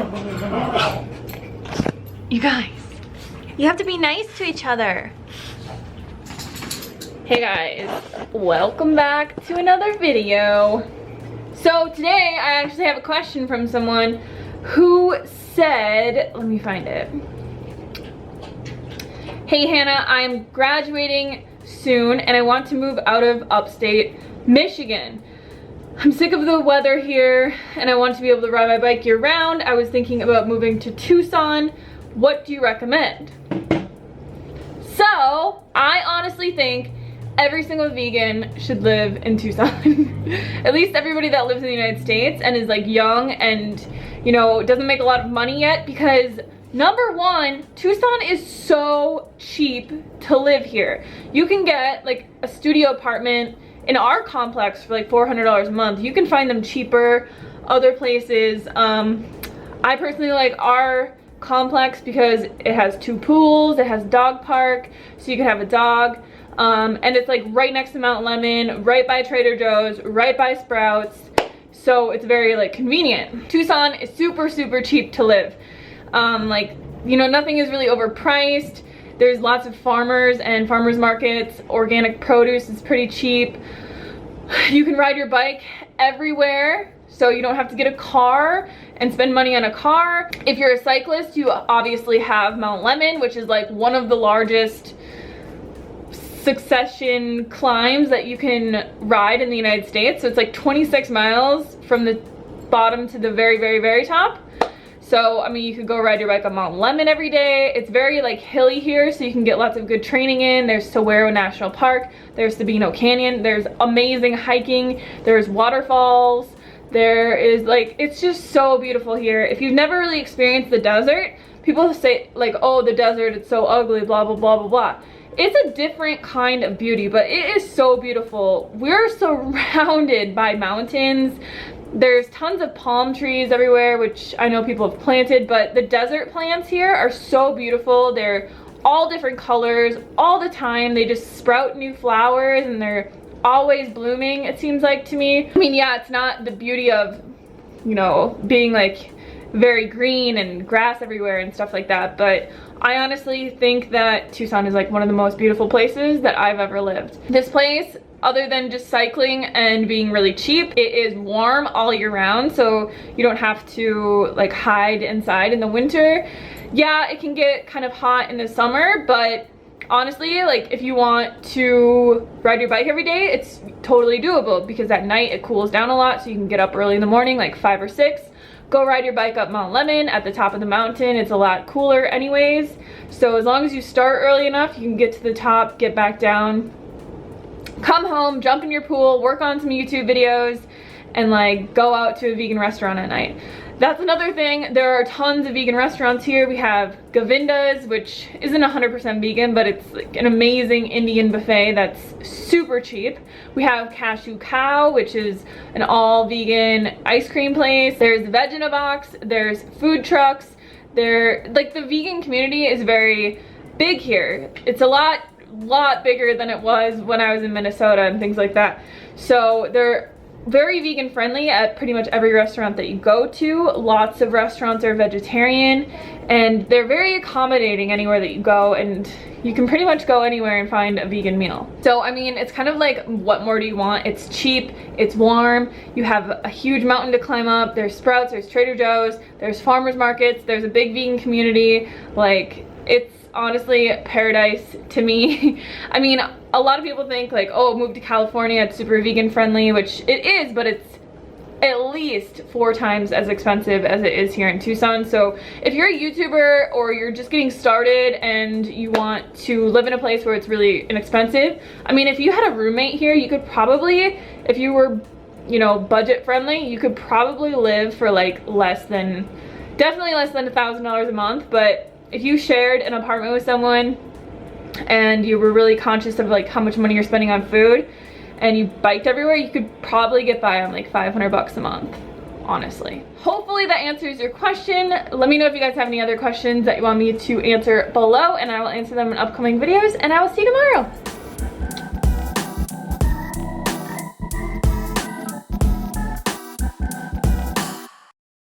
You guys, you have to be nice to each other. Hey guys, welcome back to another video. So today I actually have a question from someone who said, let me find it. Hey Hannah, I'm graduating soon and I want to move out of upstate Michigan. I'm sick of the weather here and I want to be able to ride my bike year round. I was thinking about moving to Tucson. What do you recommend? So, I honestly think every single vegan should live in Tucson. At least everybody that lives in the United States and is like young and, you know, doesn't make a lot of money yet, because number one, Tucson is so cheap to live here. You can get like a studio apartment in our complex for like $400 a month. You can find them cheaper other places. I personally like our complex because it has 2 pools, it has dog park, so you can have a dog, and it's like right next to Mount Lemon, right by Trader Joe's, right by Sprouts, so it's very like convenient. Tucson is super cheap to live. Like, you know, nothing is really overpriced. There's lots of farmers and farmers markets. Organic produce is pretty cheap. You can ride your bike everywhere, so you don't have to get a car and spend money on a car. If you're a cyclist, you obviously have Mount Lemon, which is like one of the largest succession climbs that you can ride in the United States. So it's like 26 miles from the bottom to the very top. So, I mean, you could go ride your bike on Mount Lemon every day. It's very like hilly here, so you can get lots of good training in. There's Saguaro National Park, there's Sabino Canyon, there's amazing hiking, there's waterfalls. There is like, it's just so beautiful here. If you've never really experienced the desert, people say like, oh, the desert, it's so ugly, blah, blah, blah, blah, blah. It's a different kind of beauty, but it is so beautiful. We're surrounded by mountains. There's tons of palm trees everywhere, which I know people have planted, but the desert plants here are so beautiful. They're all different colors all the time. They just sprout new flowers and they're always blooming, it seems like to me. I mean, yeah, it's not the beauty of, you know, being like very green and grass everywhere and stuff like that, but I honestly think that Tucson is like one of the most beautiful places that I've ever lived. This place, other than just cycling and being really cheap, it is warm all year round, so you don't have to like hide inside in the winter. Yeah, it can get kind of hot in the summer, but honestly, like if you want to ride your bike every day, it's totally doable, because at night it cools down a lot, so you can get up early in the morning, like 5 or 6. Go ride your bike up Mount Lemon at the top of the mountain. It's a lot cooler anyways. So as long as you start early enough, you can get to the top, get back down, come home, jump in your pool, work on some YouTube videos, and like go out to a vegan restaurant at night. That's another thing. There are tons of vegan restaurants here. We have Govinda's, which isn't 100% vegan, but it's like an amazing Indian buffet that's super cheap. We have Cashew Cow, which is an all vegan ice cream place. There's Veg in a Box. There's food trucks. Like the vegan community is very big here. It's a lot bigger than it was when I was in Minnesota and things like that. So they're very vegan friendly at pretty much every restaurant that you go to. Lots of restaurants are vegetarian and they're very accommodating anywhere that you go, and you can pretty much go anywhere and find a vegan meal. So I mean, it's kind of like, what more do you want? It's cheap, it's warm, you have a huge mountain to climb up, there's Sprouts, there's Trader Joe's, there's farmers markets, there's a big vegan community. Like, it's honestly paradise to me. I mean, a lot of people think like, oh, move to California, it's super vegan friendly, which it is, but it's at least 4 times as expensive as it is here in Tucson. So if you're a YouTuber or you're just getting started and you want to live in a place where it's really inexpensive, I mean, if you had a roommate here, you could probably, if you were, you know, budget friendly, you could probably live for like definitely less than $1,000 a month. But if you shared an apartment with someone and you were really conscious of like how much money you're spending on food and you biked everywhere, you could probably get by on like $500 a month, honestly. Hopefully that answers your question. Let me know if you guys have any other questions that you want me to answer below, and I will answer them in upcoming videos, and I will see you tomorrow.